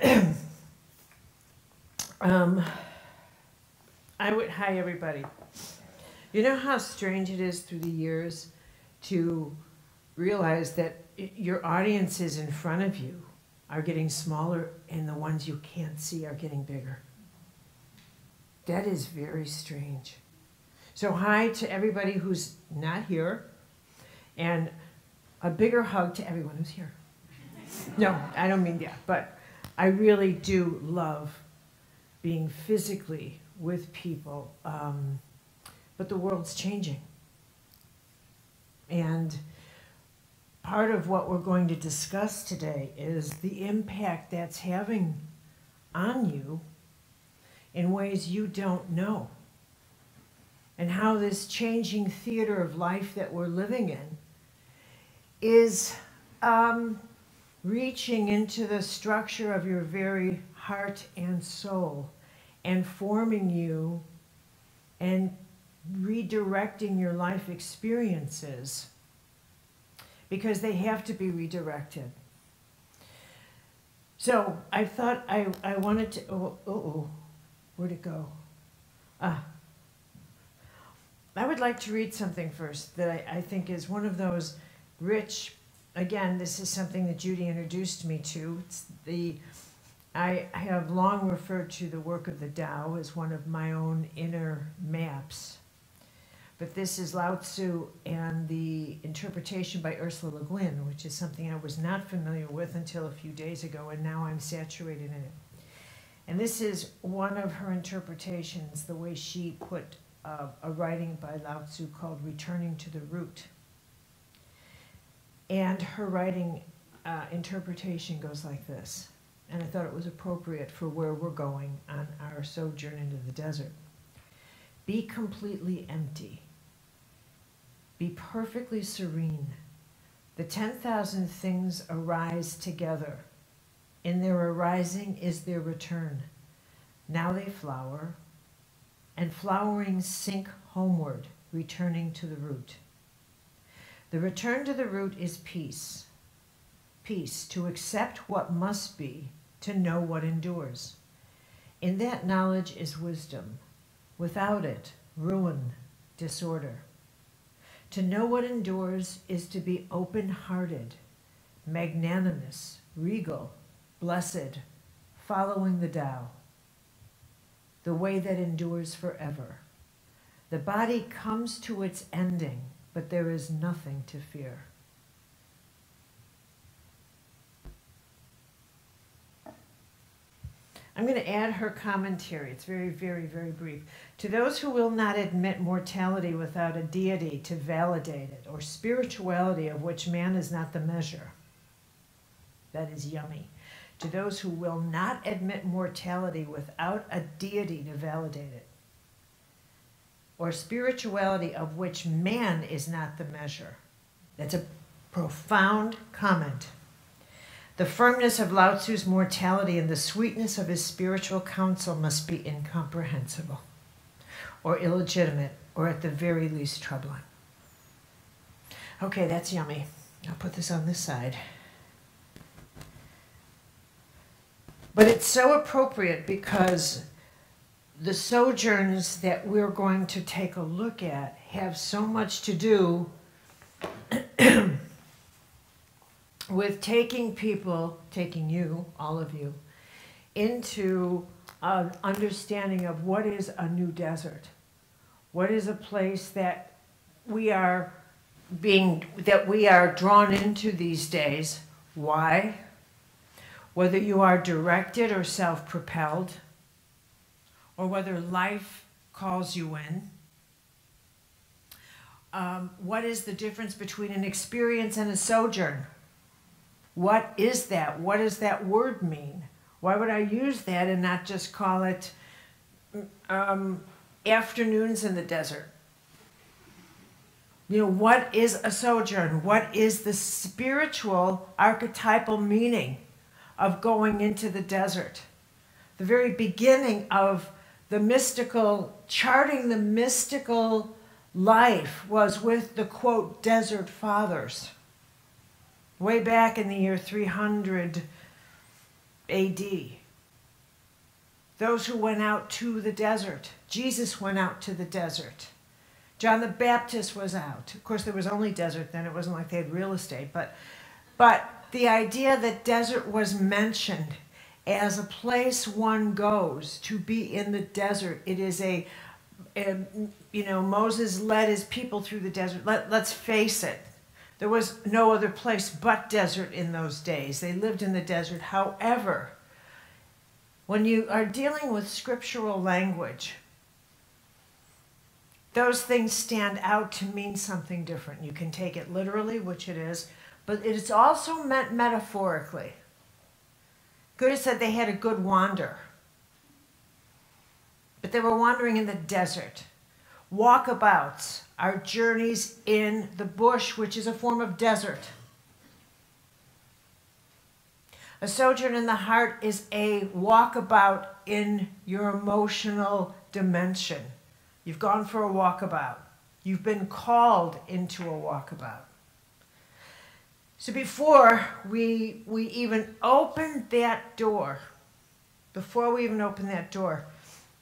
Hi everybody. You know how strange it is through the years to realize that your audiences in front of you are getting smaller and the ones you can't see are getting bigger. That is very strange. So hi to everybody who's not here, and a bigger hug to everyone who's here. No, I don't mean that, but I really do love being physically with people, but the world's changing. And part of what we're going to discuss today is the impact that's having on you in ways you don't know, and how this changing theater of life that we're living in is reaching into the structure of your very heart and soul and forming you and redirecting your life experiences, because they have to be redirected. So I thought I wanted to, where'd it go? I would like to read something first that I think is one of those rich, again, this is something that Judy introduced me to. I have long referred to the work of the Tao as one of my own inner maps. But this is Lao Tzu and the interpretation by Ursula Le Guin, which is something I was not familiar with until a few days ago, and now I'm saturated in it. And this is one of her interpretations, the way she put a writing by Lao Tzu called Returning to the Root. And her writing interpretation goes like this, and I thought it was appropriate for where we're going on our sojourn into the desert. Be completely empty. Be perfectly serene. The 10,000 things arise together. In their arising is their return. Now they flower, and flowering sink homeward, returning to the root. The return to the root is peace. Peace, to accept what must be, to know what endures. In that knowledge is wisdom. Without it, ruin, disorder. To know what endures is to be open-hearted, magnanimous, regal, blessed, following the Tao, the way that endures forever. The body comes to its ending, but there is nothing to fear. I'm going to add her commentary. It's very, very, very brief. To those who will not admit mortality without a deity to validate it, or spirituality of which man is not the measure. That is yummy. To those who will not admit mortality without a deity to validate it, or spirituality of which man is not the measure. That's a profound comment. The firmness of Lao Tzu's mortality and the sweetness of his spiritual counsel must be incomprehensible, or illegitimate, or at the very least troubling. Okay, that's yummy. I'll put this on this side. But it's so appropriate because the sojourns that we're going to take a look at have so much to do with taking people, taking you, all of you, into an understanding of what is a new desert. What is a place that we are drawn into these days. Why? Whether you are directed or self-propelled, or whether life calls you in. What is the difference between an experience and a sojourn? What is that? What does that word mean? Why would I use that and not just call it afternoons in the desert? You know, what is a sojourn? What is the spiritual archetypal meaning of going into the desert? The very beginning of the mystical, charting the mystical life was with the, quote, desert fathers. Way back in the year 300 AD. Those who went out to the desert. Jesus went out to the desert. John the Baptist was out. Of course, there was only desert then. It wasn't like they had real estate. But the idea that desert was mentioned as a place one goes to be in the desert. It is Moses led his people through the desert. Let's face it. There was no other place but desert in those days. They lived in the desert. However, when you are dealing with scriptural language, those things stand out to mean something different. You can take it literally, which it is, but it's also meant metaphorically. Good said they had a good wander, but they were wandering in the desert. Walkabouts are journeys in the bush, which is a form of desert. A sojourn in the heart is a walkabout in your emotional dimension. You've gone for a walkabout. You've been called into a walkabout. So before we even open that door,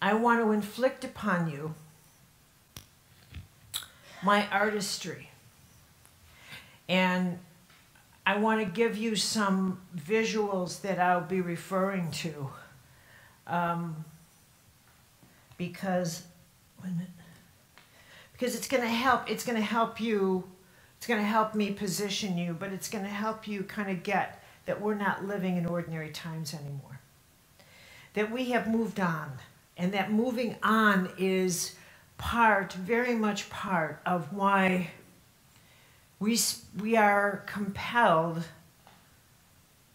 I want to inflict upon you my artistry. And I want to give you some visuals that I'll be referring to. Because it's going to help. It's going to help you. It's going to help me position you, but it's going to help you kind of get that we're not living in ordinary times anymore. That we have moved on, and that moving on is very much part of why we are compelled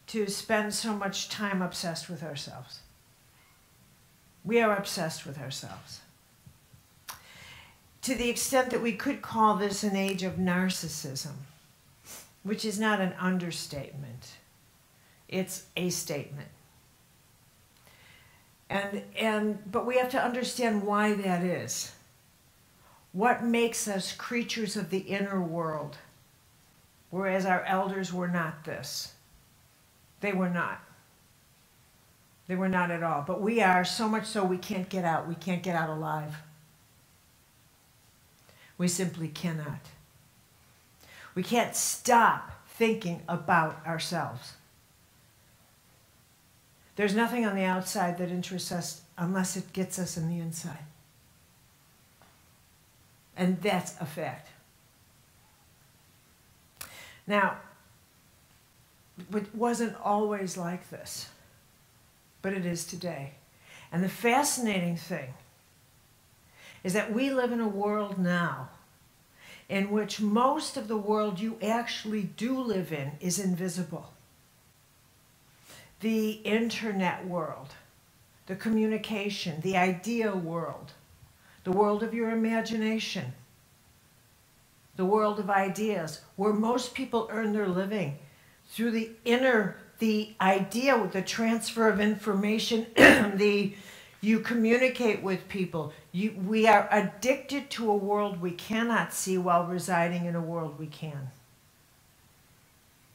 to spend so much time obsessed with ourselves. We are obsessed with ourselves. To the extent that we could call this an age of narcissism, which is not an understatement. It's a statement. But we have to understand why that is. What makes us creatures of the inner world, whereas our elders were not this. They were not. They were not at all. But we are, so much so we can't get out. We can't get out alive. We simply cannot. We can't stop thinking about ourselves. There's nothing on the outside that interests us unless it gets us in the inside. And that's a fact. Now, it wasn't always like this, but it is today. And the fascinating thing is that we live in a world now in which most of the world you actually do live in is invisible. The internet world, the communication, the idea world, the world of your imagination, the world of ideas, where most people earn their living through the idea, the transfer of information, you communicate with people. We are addicted to a world we cannot see while residing in a world we can.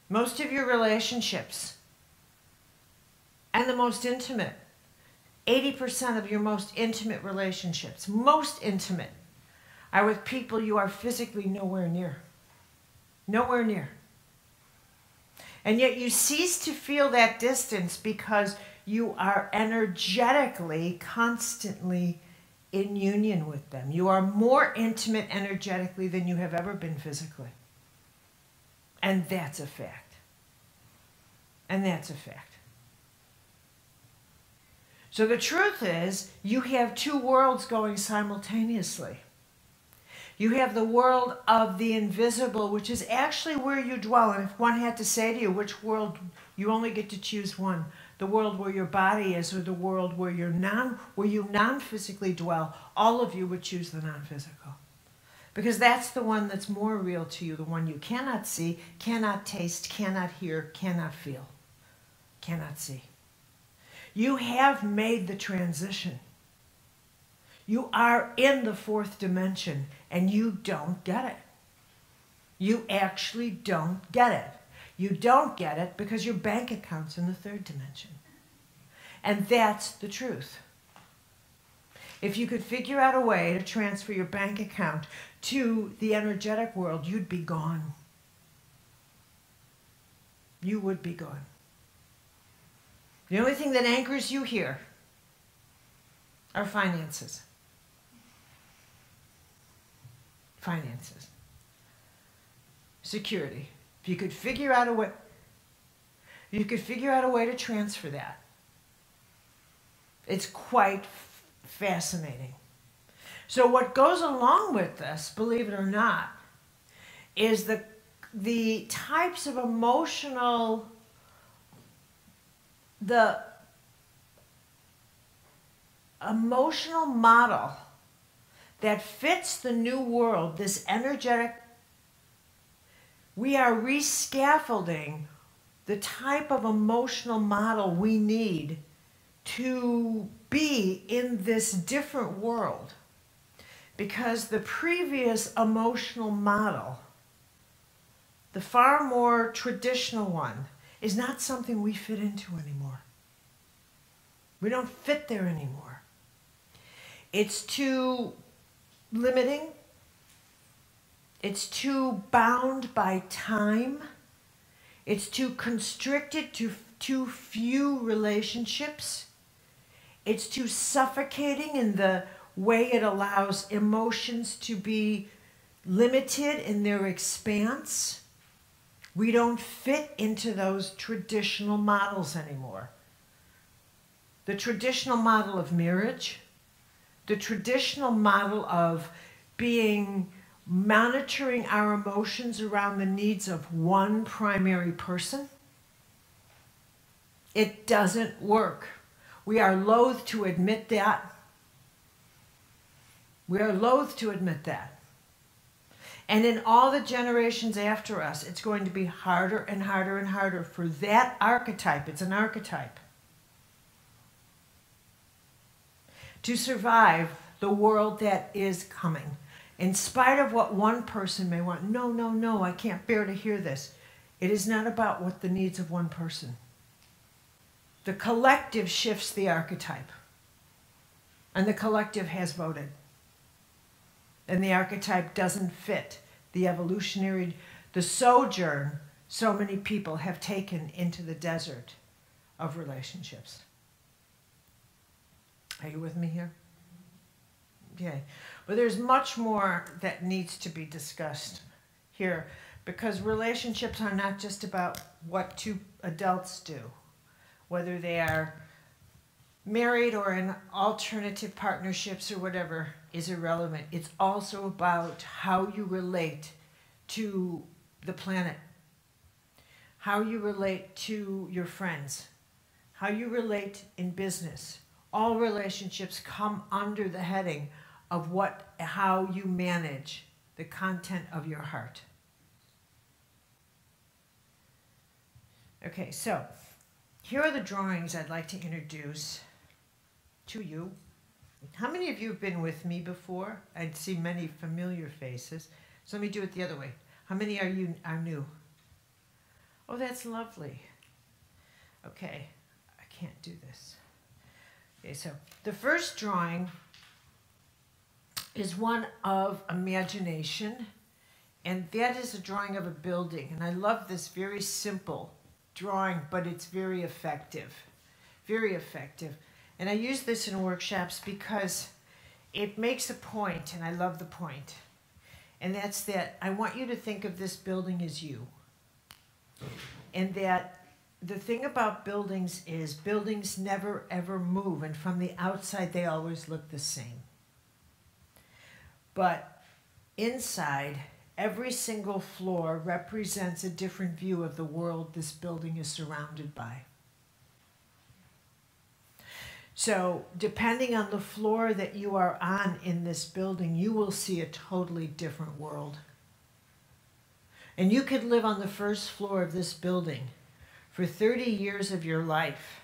Most of your relationships, and the most intimate, 80% of your most intimate relationships, most intimate, are with people you are physically nowhere near. Nowhere near. And yet you cease to feel that distance because you are energetically, constantly in union with them. You are more intimate energetically than you have ever been physically. And that's a fact. And that's a fact. So the truth is, you have two worlds going simultaneously. You have the world of the invisible, which is actually where you dwell. And if one had to say to you which world, you only get to choose one. The world where your body is, or the world where you non-physically dwell, all of you would choose the non-physical. Because that's the one that's more real to you, the one you cannot see, cannot taste, cannot hear, cannot feel, cannot see. You have made the transition. You are in the fourth dimension, and you don't get it. You actually don't get it. You don't get it because your bank account's in the third dimension. And that's the truth. If you could figure out a way to transfer your bank account to the energetic world, you'd be gone. You would be gone. The only thing that anchors you here are finances. Finances. Security. If you could figure out a way, to transfer that. It's quite fascinating. So what goes along with this, believe it or not, is the types of emotional, the emotional model that fits the new world, this energetic, we are rescaffolding the type of emotional model we need to be in this different world. Because the previous emotional model, the far more traditional one, is not something we fit into anymore. We don't fit there anymore. It's too limiting. It's too bound by time. It's too constricted to too few relationships. It's too suffocating in the way it allows emotions to be limited in their expanse. We don't fit into those traditional models anymore. The traditional model of marriage, the traditional model of monitoring our emotions around the needs of one primary person, it doesn't work. We are loath to admit that. We are loath to admit that. And in all the generations after us, it's going to be harder and harder and harder for that archetype, it's an archetype, to survive the world that is coming. In spite of what one person may want. No, no, no, I can't bear to hear this. It is not about what the needs of one person. The collective shifts the archetype. And the collective has voted. And the archetype doesn't fit the evolutionary, the sojourn so many people have taken into the desert of relationships. Are you with me here? Okay. But there's much more that needs to be discussed here, because relationships are not just about what two adults do, whether they are married or in alternative partnerships or whatever is irrelevant. It's also about how you relate to the planet, how you relate to your friends, how you relate in business. All relationships come under the heading of how you manage the content of your heart. Okay, so here are the drawings I'd like to introduce to you. How many of you have been with me before? I see many familiar faces. So let me do it the other way. How many are new? Oh, that's lovely. Okay, I can't do this. Okay, so the first drawing is one of imagination, and that is a drawing of a building. And I love this very simple drawing, but it's very effective. Very effective. And I use this in workshops because it makes a point, and I love the point. And that's that I want you to think of this building as you. And that the thing about buildings is buildings never ever move, and from the outside they always look the same. But inside, every single floor represents a different view of the world this building is surrounded by. So depending on the floor that you are on in this building, you will see a totally different world. And you could live on the first floor of this building for 30 years of your life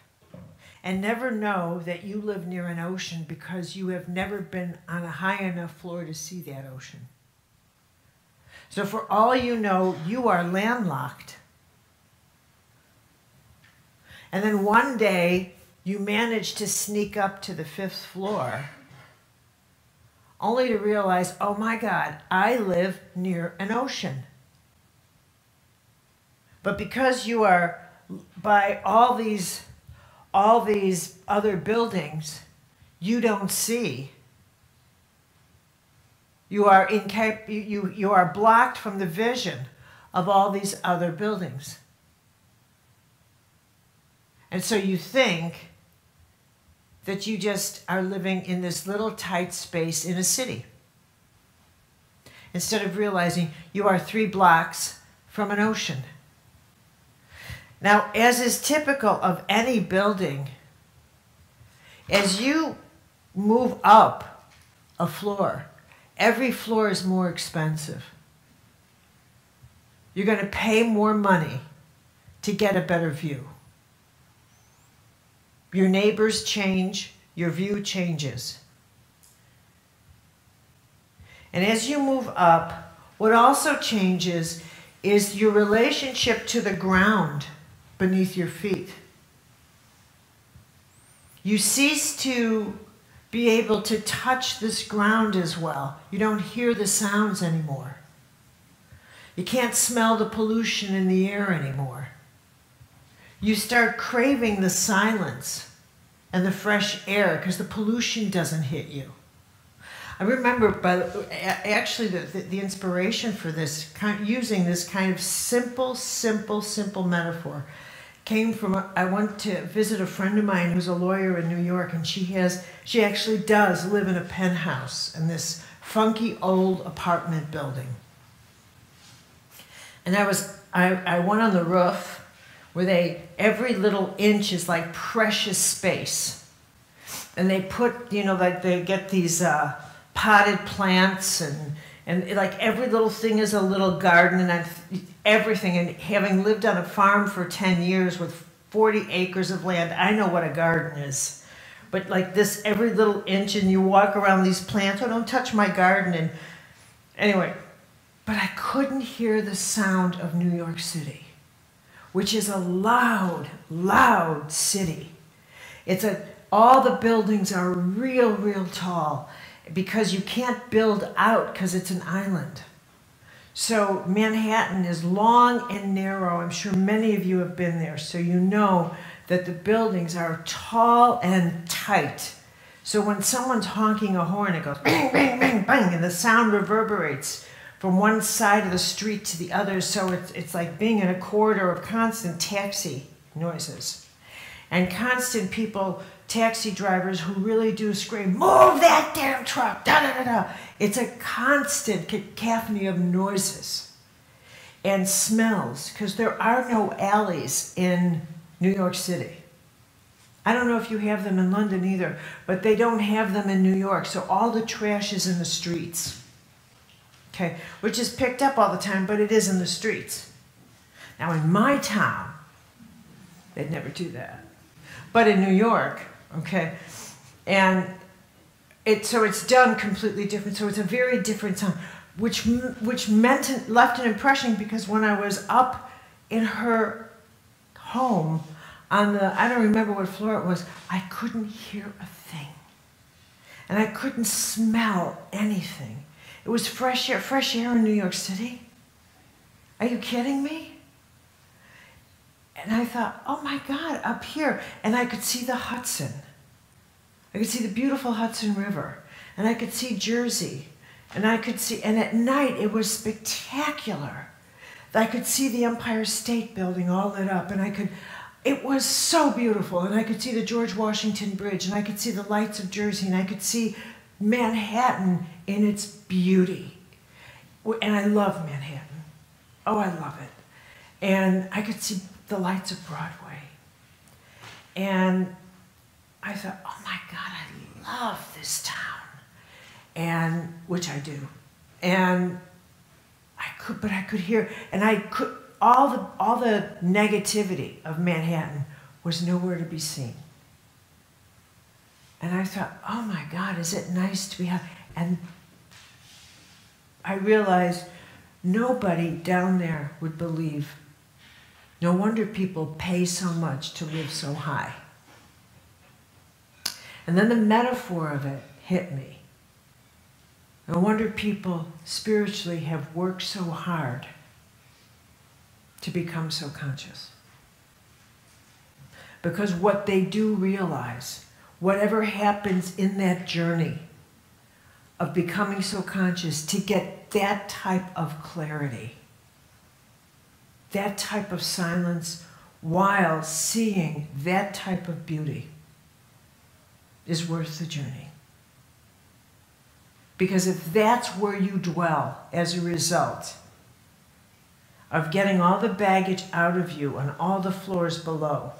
and never know that you live near an ocean because you have never been on a high enough floor to see that ocean. So for all you know, you are landlocked. And then one day, you manage to sneak up to the 5th floor, only to realize, oh my God, I live near an ocean. But because you are by all these other buildings, you don't see. You are blocked from the vision of all these other buildings. And so you think that you just are living in this little tight space in a city, instead of realizing you are 3 blocks from an ocean. Now, as is typical of any building, as you move up a floor, every floor is more expensive. You're going to pay more money to get a better view. Your neighbors change, your view changes. And as you move up, what also changes is your relationship to the ground beneath your feet. You cease to be able to touch this ground as well. You don't hear the sounds anymore. You can't smell the pollution in the air anymore. You start craving the silence and the fresh air because the pollution doesn't hit you. I remember, actually, the inspiration for this, using this kind of simple metaphor, came from, I went to visit a friend of mine who's a lawyer in New York, and she actually does live in a penthouse in this funky old apartment building. And I went on the roof where every little inch is like precious space. And they put, like they get these potted plants and like every little thing is a little garden and everything. And having lived on a farm for 10 years with 40 acres of land, I know what a garden is. But like this, every little inch, and you walk around these plants, oh, don't touch my garden. And anyway, but I couldn't hear the sound of New York City, which is a loud city. All the buildings are real tall because you can't build out because it's an island. So Manhattan is long and narrow. I'm sure many of you have been there, so you know that the buildings are tall and tight. So when someone's honking a horn, it goes bang, bang, bang, bang, and the sound reverberates from one side of the street to the other. So it's like being in a corridor of constant taxi noises. And constant people, taxi drivers who really do scream, move that damn truck, da da da da. It's a constant cacophony of noises and smells, because there are no alleys in New York City. I don't know if you have them in London either, but they don't have them in New York, so all the trash is in the streets. Okay, which is picked up all the time, but it is in the streets. Now in my town, they'd never do that. But in New York, okay, and so it's done completely different. So it's a very different sound, which left an impression, because when I was up in her home on I don't remember what floor it was, I couldn't hear a thing, and I couldn't smell anything. It was fresh air in New York City. Are you kidding me? And I thought, oh my God, up here. And I could see the Hudson. I could see the beautiful Hudson River. And I could see Jersey. And at night it was spectacular. I could see the Empire State Building all lit up. And it was so beautiful. And I could see the George Washington Bridge. And I could see the lights of Jersey. And I could see Manhattan in its beauty. And I love Manhattan. Oh, I love it. And I could see the lights of Broadway. And I thought, oh my God, I love this town. Which I do. And I could hear, and all the negativity of Manhattan was nowhere to be seen. And I thought, oh my God, is it nice to be happy? And I realized nobody down there would believe. No wonder people pay so much to live so high. And then the metaphor of it hit me. No wonder people spiritually have worked so hard to become so conscious. Because what they do realize, whatever happens in that journey of becoming so conscious, to get that type of clarity, that type of silence while seeing that type of beauty, is worth the journey. Because if that's where you dwell as a result of getting all the baggage out of you on all the floors below,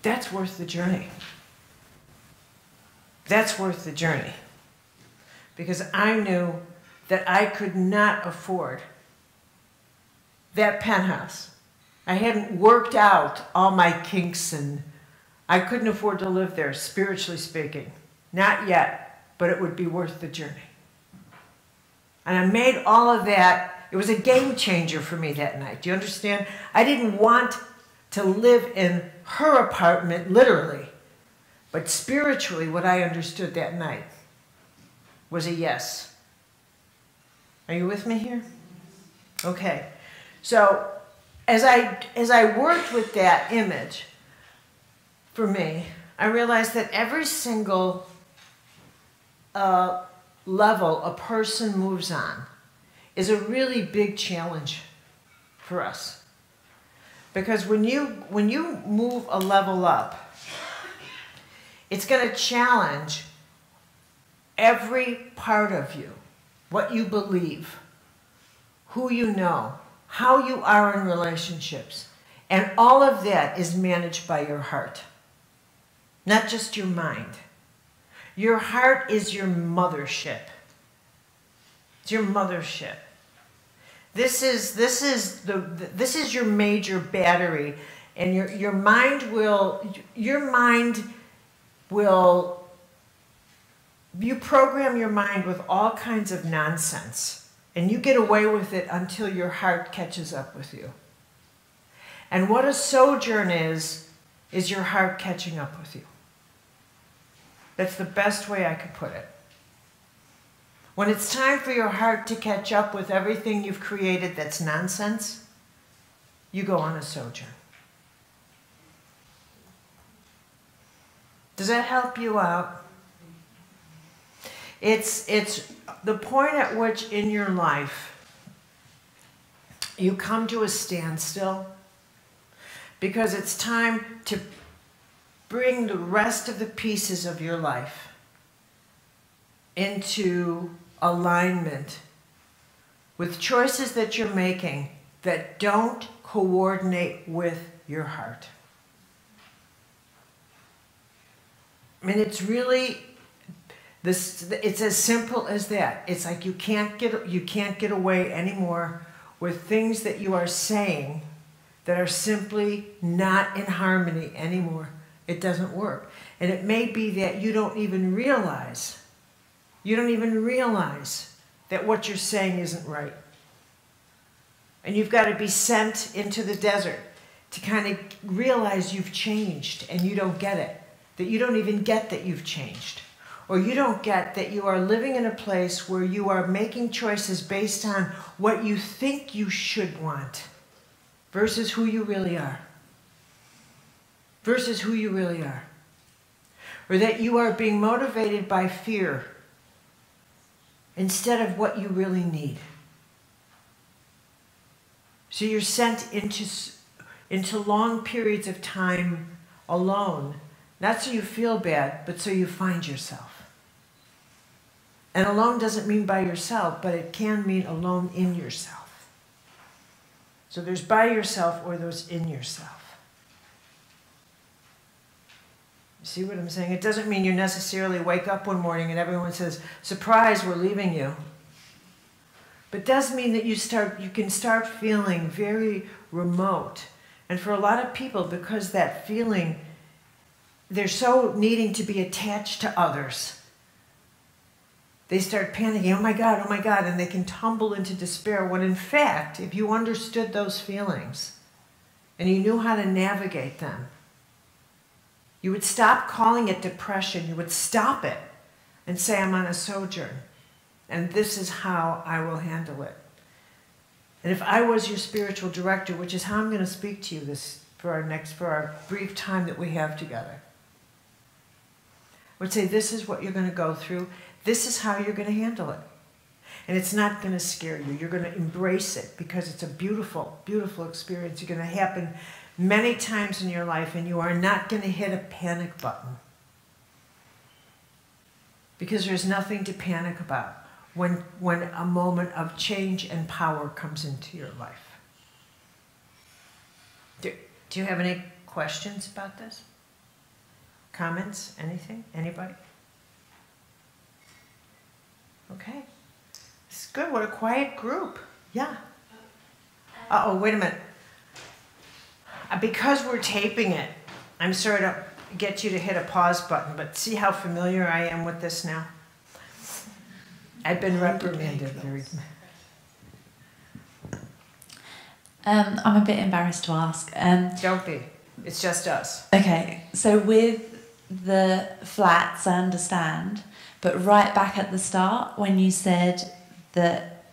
that's worth the journey. That's worth the journey. Because I knew that I could not afford that penthouse. I hadn't worked out all my kinks, and I couldn't afford to live there, spiritually speaking. Not yet, but it would be worth the journey. And I made all of that. It was a game changer for me that night. Do you understand? I didn't want to live in her apartment, literally. But spiritually, what I understood that night was a yes. Are you with me here? Okay. So as I worked with that image, for me, I realized that every single level a person moves on is a really big challenge for us. Because when you move a level up, it's going to challenge every part of you, what you believe, who you know, how you are in relationships. And all of that is managed by your heart, not just your mind. Your heart is your mothership. It's your mothership. This is your major battery, and your mind will, you program your mind with all kinds of nonsense, and you get away with it until your heart catches up with you. And what a sojourn is your heart catching up with you. That's the best way I could put it. When it's time for your heart to catch up with everything you've created that's nonsense, you go on a sojourn. Does that help you out? It's the point at which in your life you come to a standstill because it's time to bring the rest of the pieces of your life into alignment with choices that you're making that don't coordinate with your heart. I mean, it's really it's as simple as that. It's like you can't get away anymore with things that you are saying that are simply not in harmony anymore. It doesn't work. And it may be that you don't even realize that what you're saying isn't right. And you've got to be sent into the desert to kind of realize you've changed and you don't get it. That you don't even get that you've changed. Or you don't get that you are living in a place where you are making choices based on what you think you should want versus who you really are. Versus who you really are. Or that you are being motivated by fear instead of what you really need. So you're sent into long periods of time alone, not so you feel bad, but so you find yourself. And alone doesn't mean by yourself, but it can mean alone in yourself. So there's by yourself or there's in yourself. See what I'm saying? It doesn't mean you necessarily wake up one morning and everyone says, surprise, we're leaving you. But it does mean that you can start feeling very remote. And for a lot of people, because that feeling, they're so needing to be attached to others, they start panicking, oh my God, and they can tumble into despair, when in fact, if you understood those feelings and you knew how to navigate them, You would stop calling it depression. You would stop it and say, I'm on a sojourn, and this is how I will handle it. And if I was your spiritual director, which is how I'm going to speak to you this for our brief time that we have together, I would say, this is what you're going to go through. This is how you're going to handle it. And it's not going to scare you. You're going to embrace it because it's a beautiful, beautiful experience. It's going to happen many times in your life, and you are not going to hit a panic button. Because there's nothing to panic about when a moment of change and power comes into your life. Do you have any questions about this? Comments? Anything? Anybody? Okay. It's good. What a quiet group. Yeah. Uh-oh, wait a minute. Because we're taping it, I'm sorry to get you to hit a pause button, but see how familiar I am with this now? I've been reprimanded very much. I'm a bit embarrassed to ask. Don't be. It's just us. Okay, so with the flats, I understand, but right back at the start, when you said that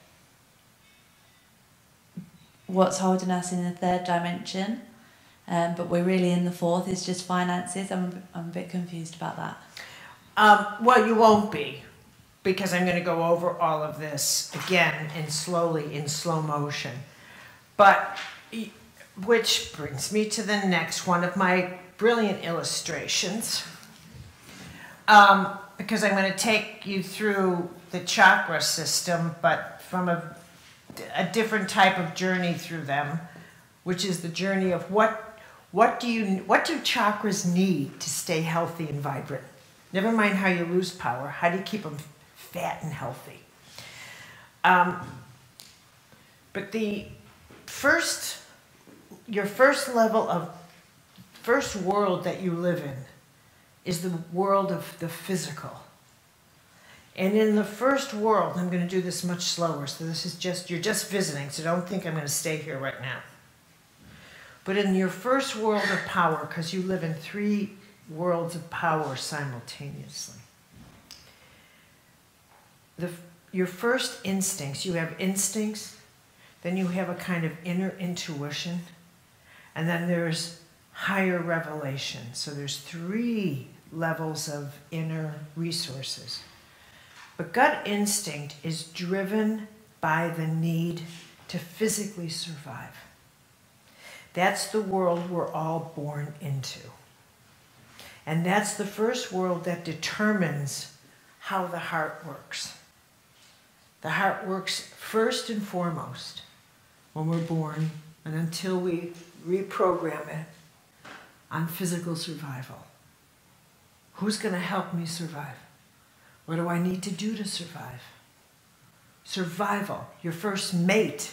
what's holding us in the third dimension, but we're really in the fourth, is just finances. I'm a bit confused about that. Well, you won't be, because I'm going to go over all of this again in slow motion. But, which brings me to the next one of my brilliant illustrations. Because I'm going to take you through the chakra system, but from a different type of journey through them, which is the journey of what do chakras need to stay healthy and vibrant? Never mind how you lose power. How do you keep them fat and healthy? But your first world that you live in is the world of the physical. And in the first world, I'm going to do this much slower, so this is you're just visiting, so don't think I'm going to stay here right now. But in your first world of power, because you live in 3 worlds of power simultaneously, your first instincts, you have instincts, then you have a kind of inner intuition, and then there's higher revelation. So there's 3 levels of inner resources. But gut instinct is driven by the need to physically survive. That's the world we're all born into. And that's the first world that determines how the heart works. The heart works first and foremost when we're born and until we reprogram it on physical survival. Who's going to help me survive? What do I need to do to survive? Survival. Your first mate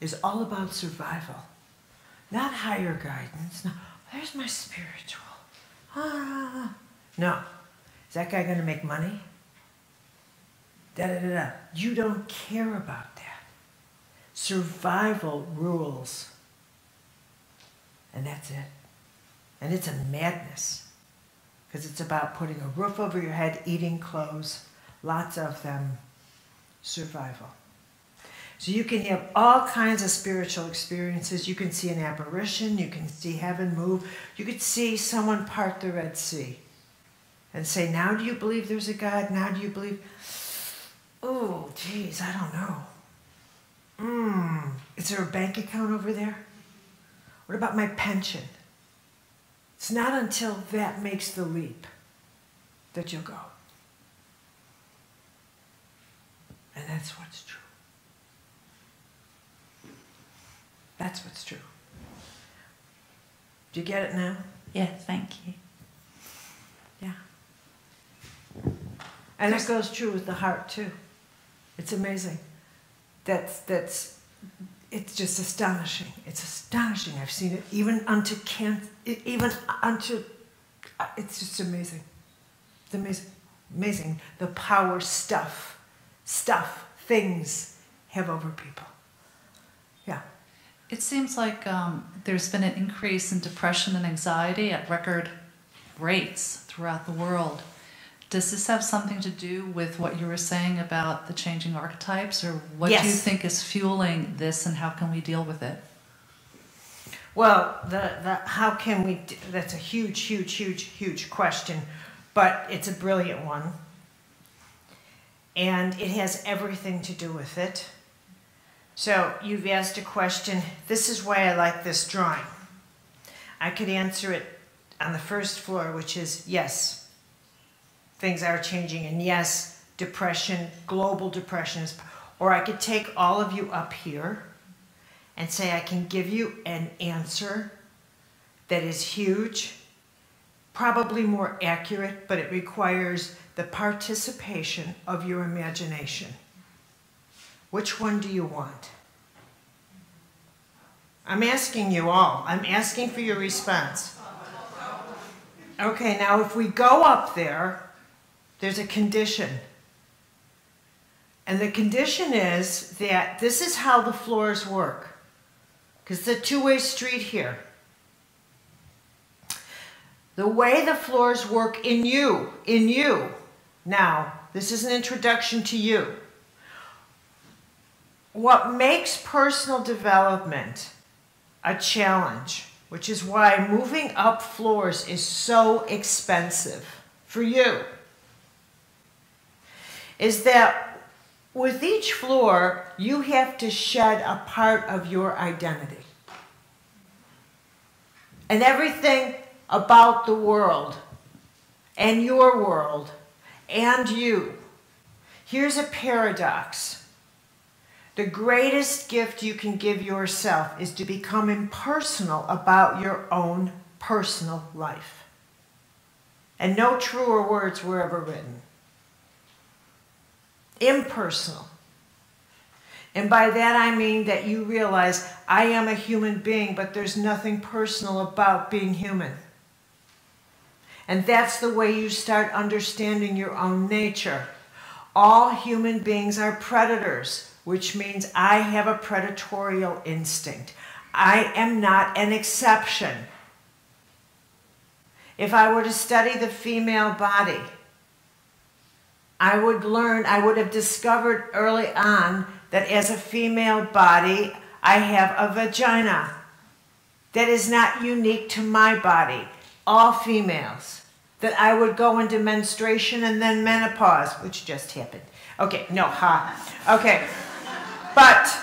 is all about survival. Not higher guidance. No, there's my spiritual. No. Is that guy going to make money? Da-da-da-da. You don't care about that. Survival rules. And that's it. And it's a madness. Because it's about putting a roof over your head, eating clothes, lots of them, survival. So you can have all kinds of spiritual experiences. You can see an apparition, you can see heaven move, you could see someone part the Red Sea and say, now do you believe there's a God? Now do you believe? Oh, geez, I don't know. Is there a bank account over there? What about my pension? It's not until that makes the leap that you'll go. And that's what's true. That's what's true. Do you get it now? Yes, thank you. Yeah. And that goes true with the heart too. It's amazing. It's just astonishing. It's astonishing. I've seen it even unto cancer, it's just amazing. It's amazing. Amazing the power things have over people. Yeah. It seems like there's been an increase in depression and anxiety at record rates throughout the world. Does this have something to do with what you were saying about the changing archetypes, or what do you think is fueling this, and how can we deal with it? Well, how can we, that's a huge question, but it's a brilliant one. And it has everything to do with it. So you've asked a question, this is why I like this drawing. I could answer it on the first floor, which is yes, things are changing, and yes, depression, global depression is, or I could take all of you up here and say I can give you an answer that is huge, probably more accurate, but it requires the participation of your imagination. Which one do you want? I'm asking you all. I'm asking for your response. Okay, now if we go up there, there's a condition. And the condition is that this is how the floors work. Because it's a two-way street here. The way the floors work in you, now, this is an introduction to you. What makes personal development a challenge, which is why moving up floors is so expensive for you, is that with each floor, you have to shed a part of your identity. And everything about the world, and your world, and you. Here's a paradox. The greatest gift you can give yourself is to become impersonal about your own personal life. And no truer words were ever written. Impersonal. And by that I mean that you realize I am a human being, but there's nothing personal about being human. And that's the way you start understanding your own nature. All human beings are predators, which means I have a predatorial instinct. I am not an exception. If I were to study the female body, I would have discovered early on that as a female body, I have a vagina. That is not unique to my body. All females. That I would go into menstruation and then menopause, which just happened. Okay, no, okay. But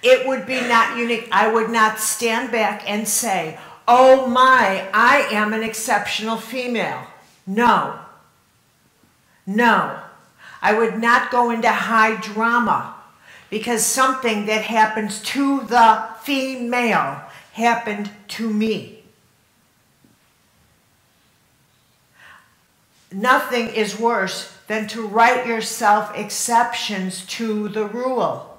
it would be not unique. I would not stand back and say, oh my, I am an exceptional female. No. No, I would not go into high drama because something that happens to the female happened to me. Nothing is worse than to write yourself exceptions to the rule.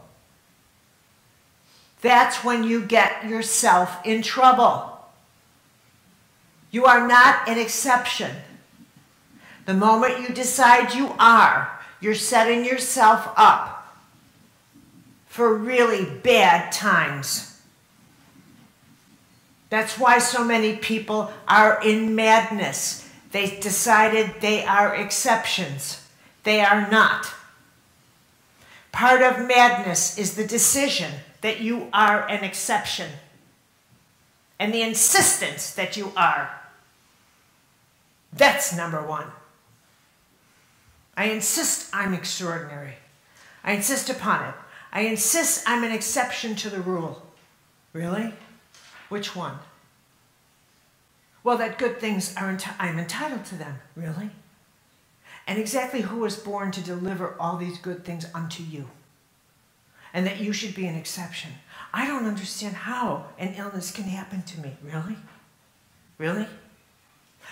That's when you get yourself in trouble. You are not an exception. The moment you decide you are, you're setting yourself up for really bad times. That's why so many people are in madness. They decided they are exceptions. They are not. Part of madness is the decision that you are an exception and the insistence that you are. That's number one. I insist I'm extraordinary. I insist upon it. I insist I'm an exception to the rule. Really? Which one? Well, that good things are I'm entitled to them. Really? And exactly who was born to deliver all these good things unto you? And that you should be an exception. I don't understand how an illness can happen to me. Really? Really?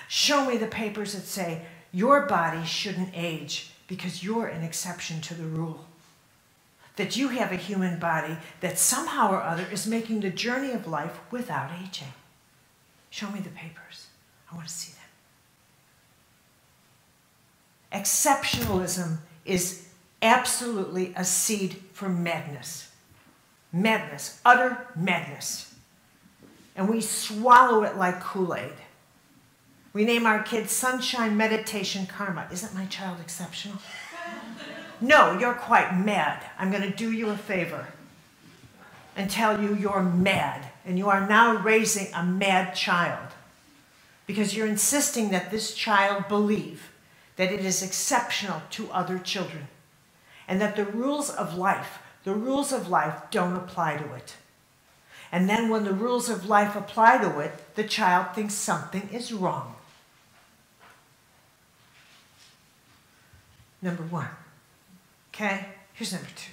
Show me the papers that say your body shouldn't age because you're an exception to the rule. That you have a human body that somehow or other is making the journey of life without aging. Show me the papers. I want to see them. Exceptionalism is absolutely a seed for madness. Madness, utter madness. And we swallow it like Kool-Aid. We name our kids Sunshine, Meditation, Karma. Isn't my child exceptional? No, you're quite mad. I'm going to do you a favor and tell you you're mad. And you are now raising a mad child because you're insisting that this child believe that it is exceptional to other children and that the rules of life don't apply to it. And then when the rules of life apply to it, the child thinks something is wrong. Number one. Okay? Here's number two.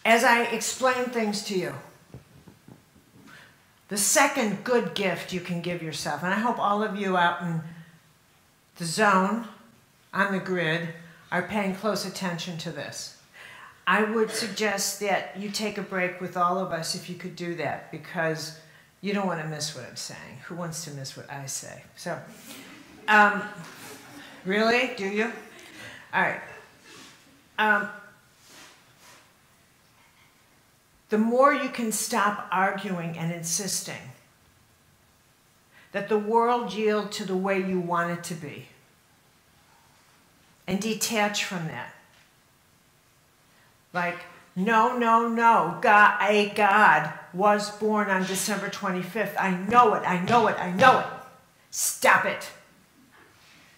As I explain things to you, the second good gift you can give yourself, and I hope all of you out in the zone, on the grid, are paying close attention to this. I would suggest that you take a break with all of us if you could do that, because you don't want to miss what I'm saying. Who wants to miss what I say? So, really? Do you? All right. The more you can stop arguing and insisting that the world yield to the way you want it to be and detach from that. Like, no, no, no, a God was born on December 25th. I know it, I know it, I know it. Stop it.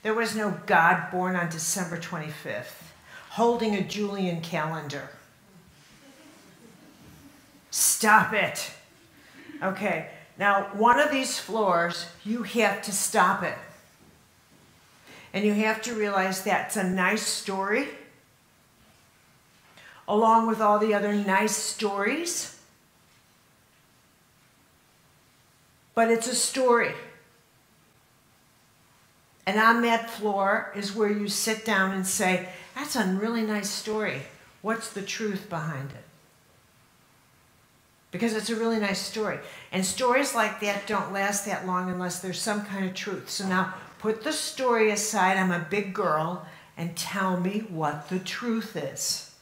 There was no God born on December 25th, holding a Julian calendar. Stop it. Okay, now one of these floors, you have to stop it. And you have to realize that's a nice story, along with all the other nice stories. But it's a story. And on that floor is where you sit down and say, that's a really nice story. What's the truth behind it? Because it's a really nice story. And stories like that don't last that long unless there's some kind of truth. So now put the story aside, I'm a big girl, and tell me what the truth is.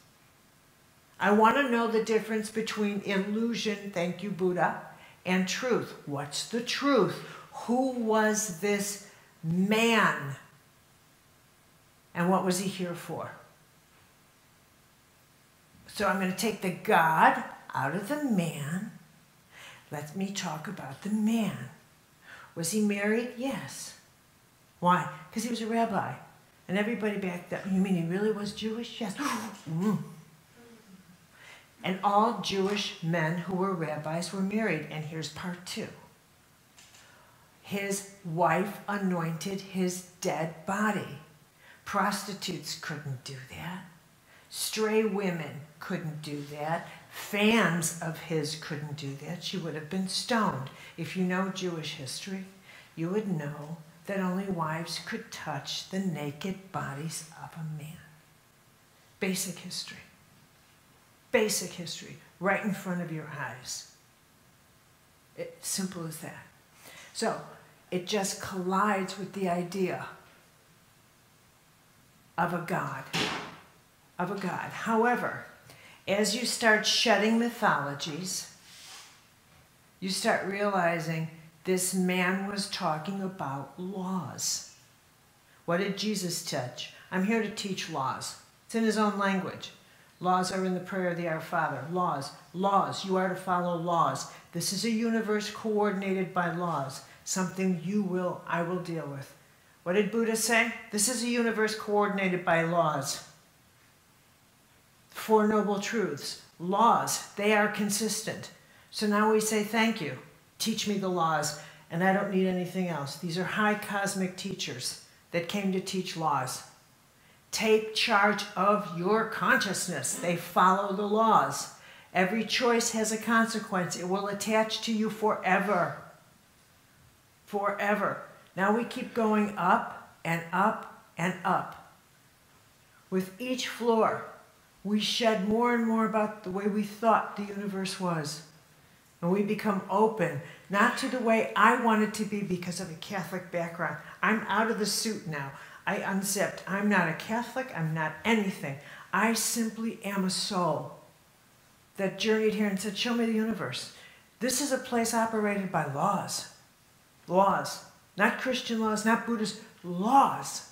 I want to know the difference between illusion, thank you Buddha, and truth. What's the truth? Who was this man? And what was he here for? So I'm going to take the God out of the man. Let me talk about the man. Was he married? Yes. Why? Because he was a rabbi. And everybody back then, you mean he really was Jewish? Yes. And all Jewish men who were rabbis were married. And here's part two. His wife anointed his dead body. Prostitutes couldn't do that. Stray women couldn't do that. Fans of his couldn't do that. She would have been stoned. If you know Jewish history, you would know that only wives could touch the naked bodies of a man. Basic history. Basic history, right in front of your eyes. Simple as that. So, it just collides with the idea of a God. Of a God. However, as you start shedding mythologies, you start realizing this man was talking about laws. What did Jesus teach? I'm here to teach laws. It's in his own language. Laws are in the prayer of the Our Father. Laws. Laws. You are to follow laws. This is a universe coordinated by laws. Something I will deal with. What did Buddha say? This is a universe coordinated by laws. Four Noble Truths. Laws. They are consistent. So now we say, thank you. Teach me the laws, and I don't need anything else. These are high cosmic teachers that came to teach laws. Take charge of your consciousness. They follow the laws. Every choice has a consequence. It will attach to you forever. Forever. Now we keep going up and up and up. With each floor, we shed more and more about the way we thought the universe was. And we become open, not to the way I want it to be because of a Catholic background. I'm out of the suit now. I unzipped. I'm not a Catholic. I'm not anything. I simply am a soul that journeyed here and said, show me the universe. This is a place operated by laws. Laws. Not Christian laws, not Buddhist laws.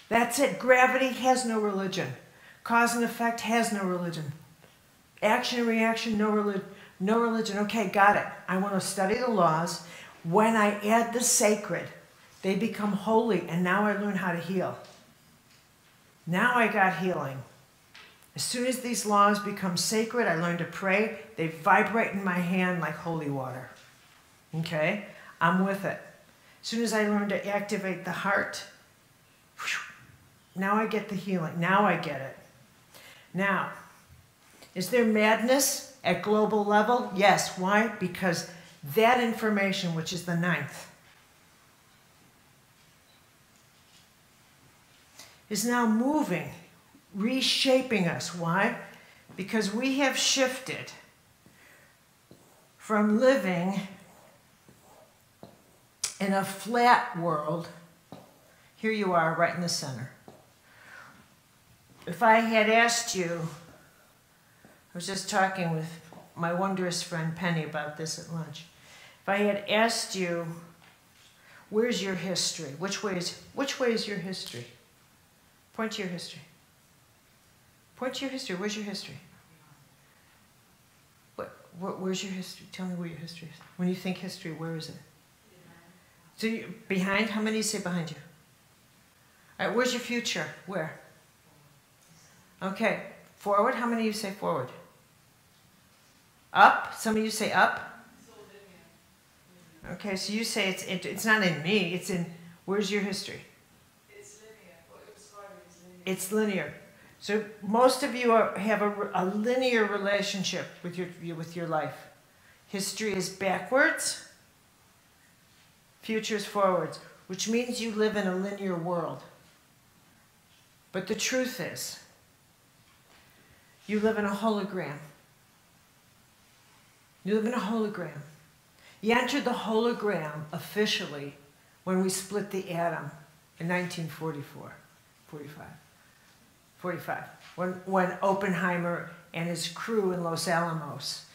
That's it. Gravity has no religion. Cause and effect has no religion. Action and reaction, no religion. Okay, got it. I want to study the laws. When I add the sacred, they become holy, and now I learn how to heal. Now I got healing. As soon as these laws become sacred, I learn to pray. They vibrate in my hand like holy water. Okay? I'm with it. As soon as I learn to activate the heart, now I get the healing. Now I get it. Now, is there madness at global level? Yes. Why? Because that information, which is the 9th, is now moving, reshaping us. Why? Because we have shifted from living in a flat world. Here you are, right in the center. If I had asked you, I was just talking with my wondrous friend Penny about this at lunch. If I had asked you, where's your history? Which way is your history? Point to your history. Point to your history. Where's your history? Where's your history? Tell me where your history is. When you think history, where is it? So behind? How many say behind you? All right, where's your future? Where? Okay, forward. How many of you say forward? Up? Some of you say up? Okay, so you say it's not in me, it's in, where's your history? It's linear. What it was is linear. It's linear. So most of you have a linear relationship with your life. History is backwards, future is forwards, which means you live in a linear world. But the truth is, you live in a hologram. You live in a hologram. You entered the hologram officially when we split the atom in 1945, when Oppenheimer and his crew in Los Alamos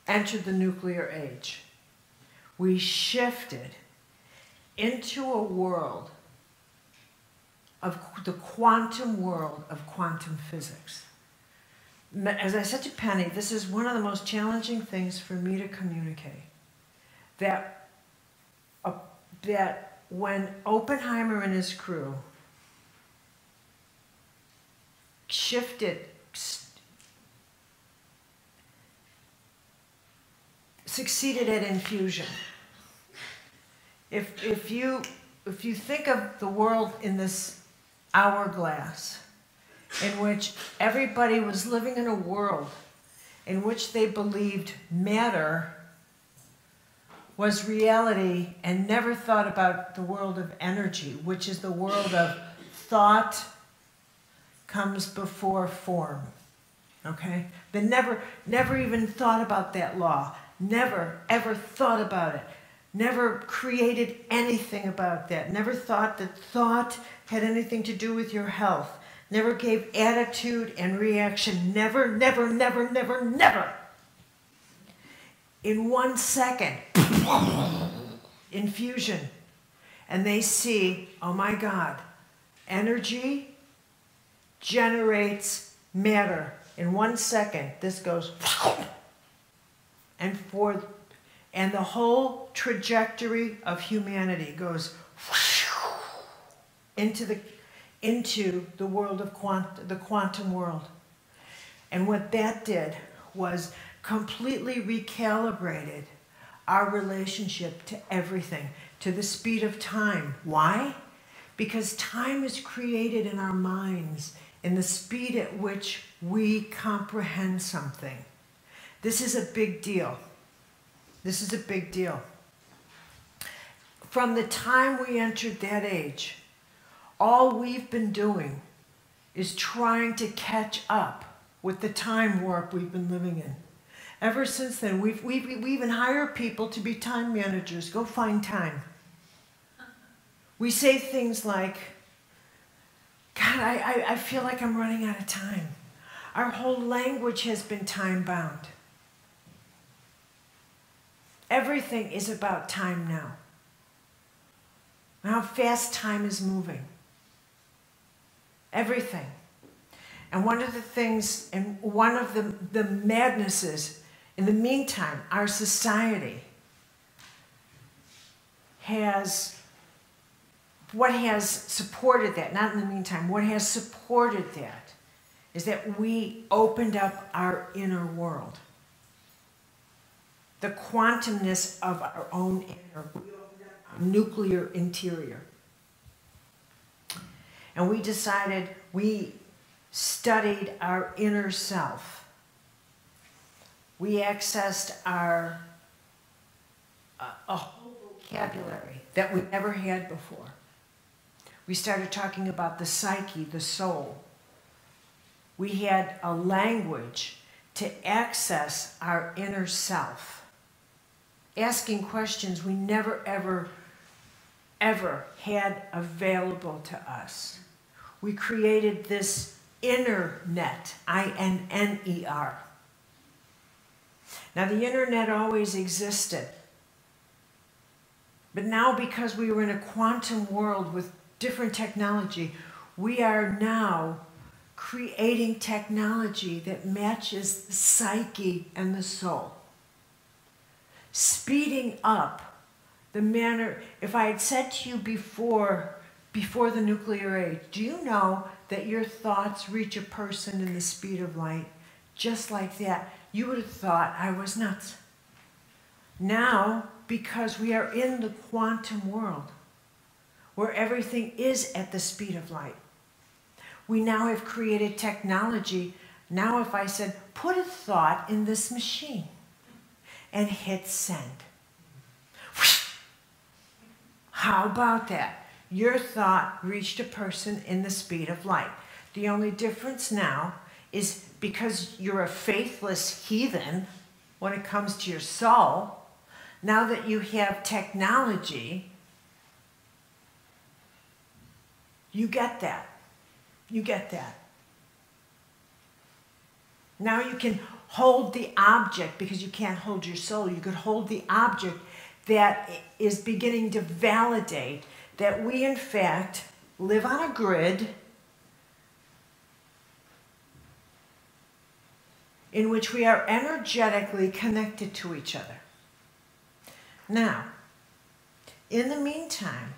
entered the nuclear age. We shifted into a world of the quantum world of quantum physics. As I said to Penny, this is one of the most challenging things for me to communicate. That when Oppenheimer and his crew succeeded at infusion. If you think of the world in this hourglass, in which everybody was living in a world in which they believed matter was reality and never thought about the world of energy, which is the world of thought comes before form, okay? They never even thought about that law, never ever thought about it, never created anything about that, never thought that thought had anything to do with your health, never gave attitude and reaction, never. In 1 second, infusion, and they see, oh my God, energy generates matter. In 1 second, this goes, and the whole trajectory of humanity goes into the world of the quantum world. And what that did was completely recalibrated our relationship to everything, to the speed of time. Why? Because time is created in our minds in the speed at which we comprehend something. This is a big deal. This is a big deal. From the time we entered that age, all we've been doing is trying to catch up with the time warp we've been living in. Ever since then, we even hire people to be time managers. Go find time. We say things like, God, I feel like I'm running out of time. Our whole language has been time bound. Everything is about time now. How fast time is moving. Everything. And one of the things, and one of the madnesses, in the meantime, our society has, what has supported that, not in the meantime, what has supported that is that we opened up our inner world. The quantumness of our own inner, we opened up our nuclear interior. And we decided, we studied our inner self. We accessed our a whole vocabulary that we never had before. We started talking about the psyche, the soul. We had a language to access our inner self, asking questions we never, ever had available to us. We created this internet, I-N-N-E-R. Now, the internet always existed. But now, because we were in a quantum world with different technology, we are now creating technology that matches the psyche and the soul. Speeding up the manner, if I had said to you before the nuclear age, do you know that your thoughts reach a person in the speed of light? Just like that, you would have thought I was nuts. Now, because we are in the quantum world, where everything is at the speed of light, we now have created technology. Now if I said, put a thought in this machine and hit send. How about that? Your thought reached a person in the speed of light. The only difference now is because you're a faithless heathen when it comes to your soul, now that you have technology, you get that. You get that. Now you can hold the object, because you can't hold your soul. You could hold the object that is beginning to validate that we, in fact, live on a grid in which we are energetically connected to each other. Now, in the meantime,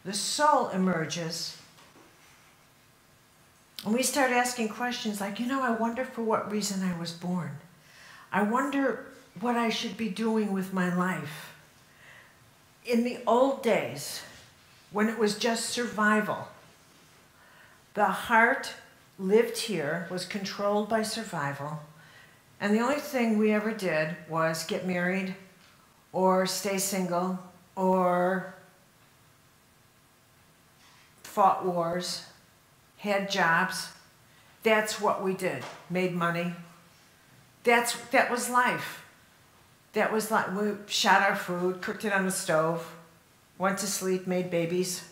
the soul emerges, and we start asking questions like, I wonder for what reason I was born. I wonder what I should be doing with my life. In the old days, when it was just survival, the heart lived here, was controlled by survival, and the only thing we ever did was get married or stay single or fought wars, had jobs. That's what we did. Made money. That was life. That was like, we shot our food, cooked it on the stove, went to sleep, made babies.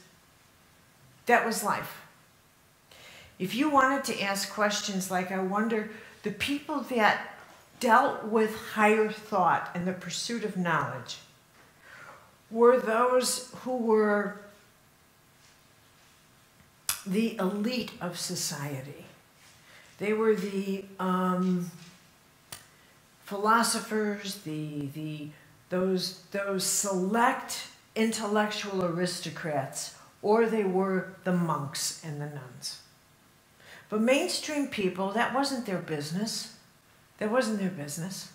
That was life. If you wanted to ask questions like, I wonder, the people that dealt with higher thought and the pursuit of knowledge were those who were the elite of society. They were the philosophers, those select intellectual aristocrats, or they were the monks and the nuns. But mainstream people, that wasn't their business. That wasn't their business.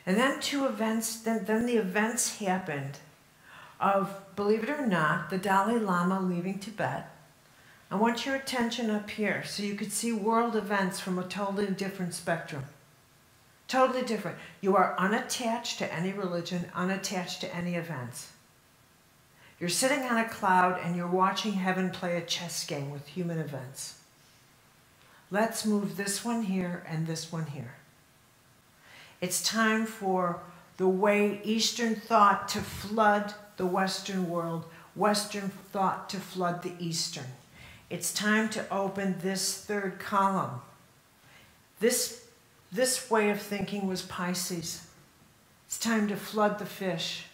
And then then the events happened of, believe it or not, the Dalai Lama leaving Tibet. I want your attention up here so you could see world events from a totally different spectrum. Totally different. You are unattached to any religion, unattached to any events. You're sitting on a cloud and you're watching heaven play a chess game with human events. Let's move this one here and this one here. It's time for the way Eastern thought to flood the Western world, Western thought to flood the Eastern. It's time to open this third column. This way of thinking was Pisces. It's time to flood the fish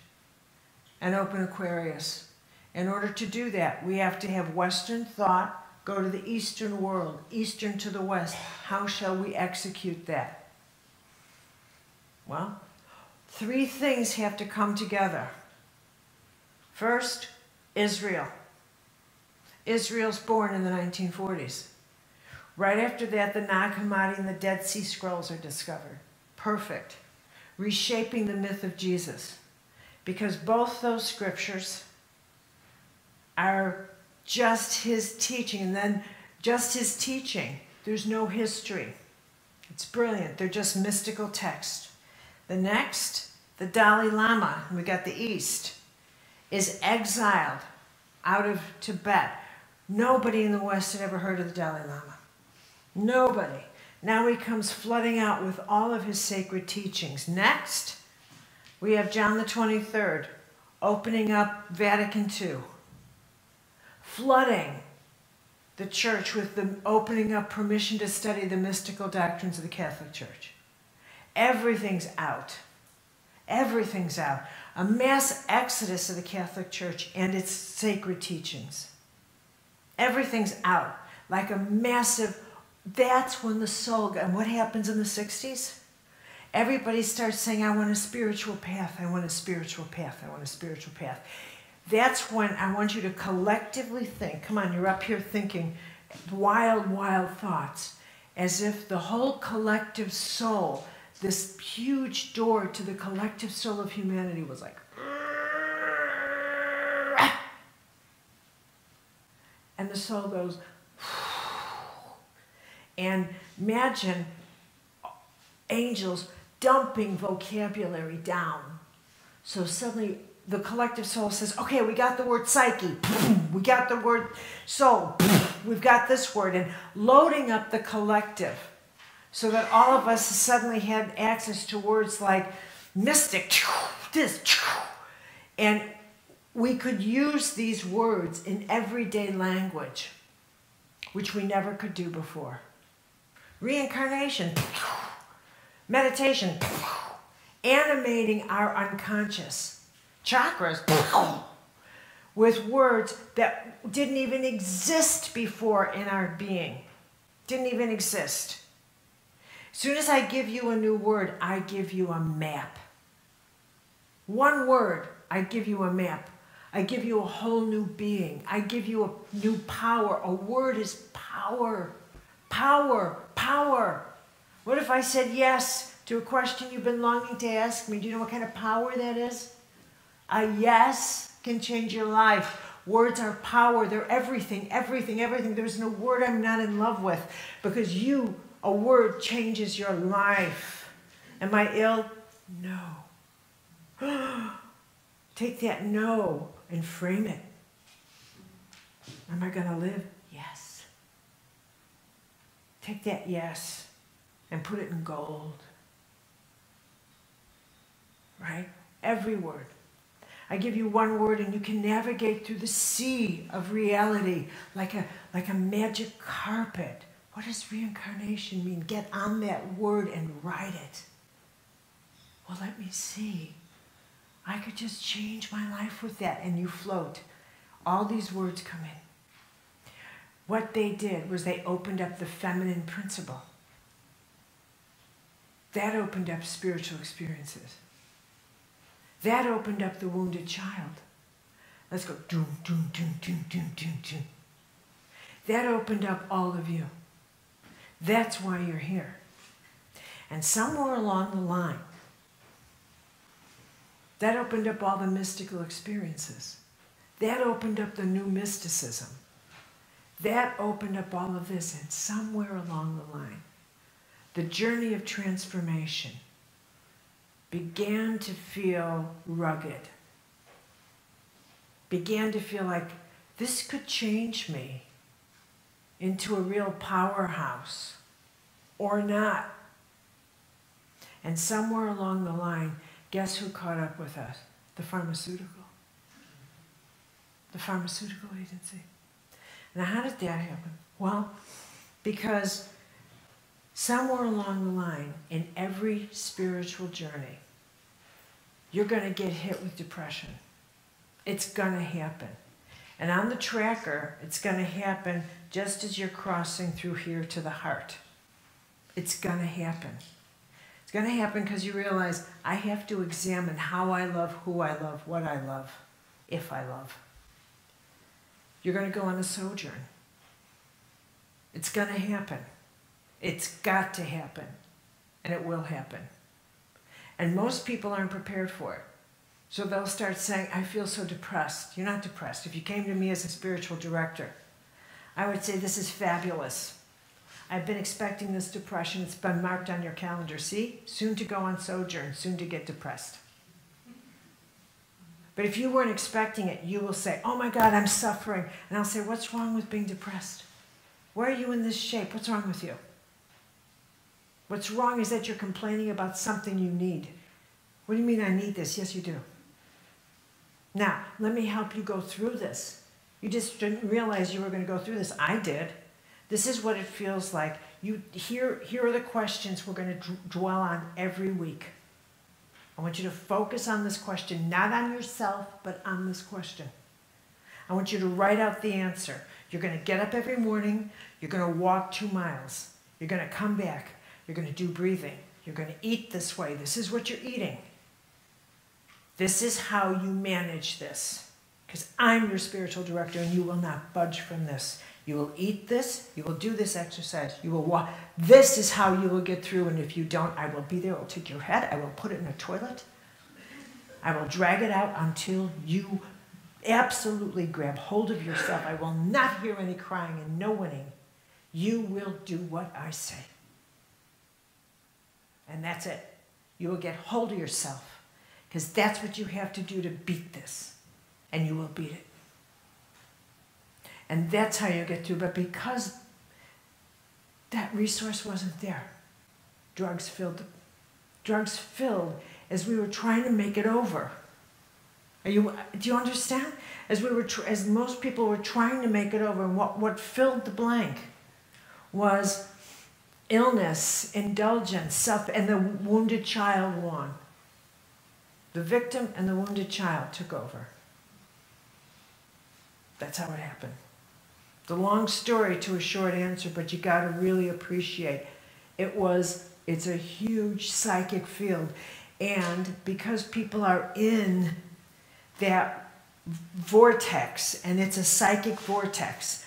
and open Aquarius. In order to do that, we have to have Western thought go to the Eastern world, Eastern to the West. How shall we execute that? Well, 3 things have to come together. First, Israel. Israel's born in the 1940s. Right after that, the Nag Hammadi and the Dead Sea Scrolls are discovered. Perfect. Reshaping the myth of Jesus. Because both those scriptures are just his teaching, and then just his teaching. There's no history. It's brilliant. They're just mystical text. The next, the Dalai Lama, we got the East, is exiled out of Tibet. Nobody in the West had ever heard of the Dalai Lama. Nobody. Now he comes flooding out with all of his sacred teachings. Next, we have John the 23rd opening up Vatican II, flooding the church with the opening up permission to study the mystical doctrines of the Catholic Church. Everything's out. Everything's out. A mass exodus of the Catholic Church and its sacred teachings. Everything's out. Like a massive, that's when the soul, and what happens in the 60s? Everybody starts saying, I want a spiritual path, I want a spiritual path, I want a spiritual path. That's when I want you to collectively think, come on, you're up here thinking wild, wild thoughts, as if the whole collective soul, this huge door to the collective soul of humanity was like, and the soul goes, and imagine angels dumping vocabulary down. So suddenly the collective soul says, okay, we got the word psyche, we got the word soul, we've got this word, and loading up the collective so that all of us suddenly had access to words like mystic, this, and we could use these words in everyday language, which we never could do before. Reincarnation, meditation, animating our unconscious chakras with words that didn't even exist before in our being. Didn't even exist. As soon as I give you a new word, I give you a map. One word, I give you a map. I give you a whole new being. I give you a new power. A word is power. Power. Power. What if I said yes to a question you've been longing to ask me? Do you know what kind of power that is? A yes can change your life. Words are power. They're everything, everything, everything. There's no word I'm not in love with because a word changes your life. Am I ill? No. Take that no and frame it. Am I going to live? Yes. Take that yes and put it in gold. Right? Every word. I give you one word and you can navigate through the sea of reality like a magic carpet. What does reincarnation mean? Get on that word and write it. Well, let me see. I could just change my life with that, and you float. All these words come in. What they did was they opened up the feminine principle. That opened up spiritual experiences. That opened up the wounded child. Let's go. Doom, doom, doom, doom, doom, doom, doom. That opened up all of you. That's why you're here. And somewhere along the line, that opened up all the mystical experiences. That opened up the new mysticism. That opened up all of this, and somewhere along the line, the journey of transformation began to feel rugged. Began to feel like this could change me into a real powerhouse or not. And somewhere along the line, guess who caught up with us? The pharmaceutical. The pharmaceutical agency. Now, how did that happen? Well, because somewhere along the line, in every spiritual journey, you're going to get hit with depression. It's going to happen. And on the tracker, it's going to happen just as you're crossing through here to the heart. It's going to happen. It's going to happen because you realize I have to examine how I love, who I love, what I love, if I love. You're going to go on a sojourn. It's going to happen. It's got to happen. And it will happen. And most people aren't prepared for it. So they'll start saying, I feel so depressed. You're not depressed. If you came to me as a spiritual director, I would say, this is fabulous. I've been expecting this depression. It's been marked on your calendar. See? Soon to go on sojourn, soon to get depressed. But if you weren't expecting it, you will say, oh my God, I'm suffering. And I'll say, what's wrong with being depressed? Why are you in this shape? What's wrong with you? What's wrong is that you're complaining about something you need. What do you mean I need this? Yes, you do. Now, let me help you go through this. You just didn't realize you were going to go through this. I did. This is what it feels like. Here are the questions we're going to dwell on every week. I want you to focus on this question, not on yourself, but on this question. I want you to write out the answer. You're going to get up every morning. You're going to walk 2 miles. You're going to come back. You're going to do breathing. You're going to eat this way. This is what you're eating. This is how you manage this. Because I'm your spiritual director and you will not budge from this. You will eat this. You will do this exercise. You will walk. This is how you will get through. And if you don't, I will be there. I will take your head. I will put it in a toilet. I will drag it out until you absolutely grab hold of yourself. I will not hear any crying and no winning. You will do what I say. And that's it. You will get hold of yourself. Because that's what you have to do to beat this. And you will beat it. And that's how you get through. But because that resource wasn't there, drugs filled as we were trying to make it over. Do you understand? As most people were trying to make it over, what filled the blank was illness, indulgence, and the wounded child won. The victim and the wounded child took over. That's how it happened. The long story to a short answer, but you got to really appreciate it's a huge psychic field. And because people are in that vortex, and it's a psychic vortex,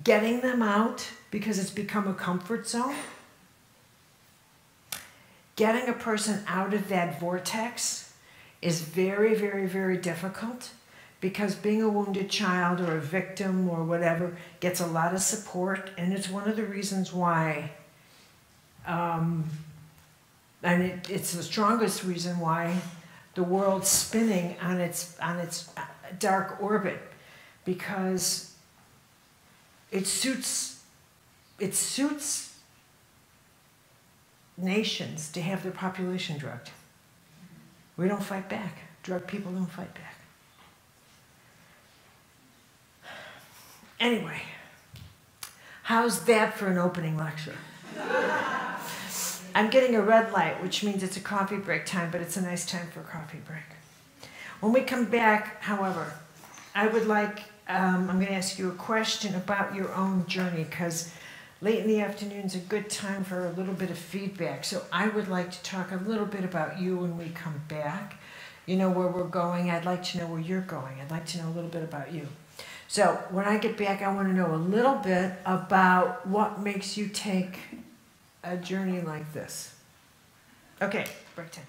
getting them out, because it's become a comfort zone, getting a person out of that vortex is very, very, very difficult, because being a wounded child or a victim or whatever gets a lot of support, and it's one of the reasons why, and it's the strongest reason why the world's spinning on its dark orbit, because it suits nations to have their population drugged. We don't fight back. Drug people don't fight back. Anyway, how's that for an opening lecture? I'm getting a red light, which means it's a coffee break time, but it's a nice time for a coffee break. When we come back, however, I would like, I'm going to ask you a question about your own journey, because late in the afternoon is a good time for a little bit of feedback. So I would like to talk a little bit about you when we come back. You know where we're going. I'd like to know where you're going. I'd like to know a little bit about you. So when I get back, I want to know a little bit about what makes you take a journey like this. Okay, break time.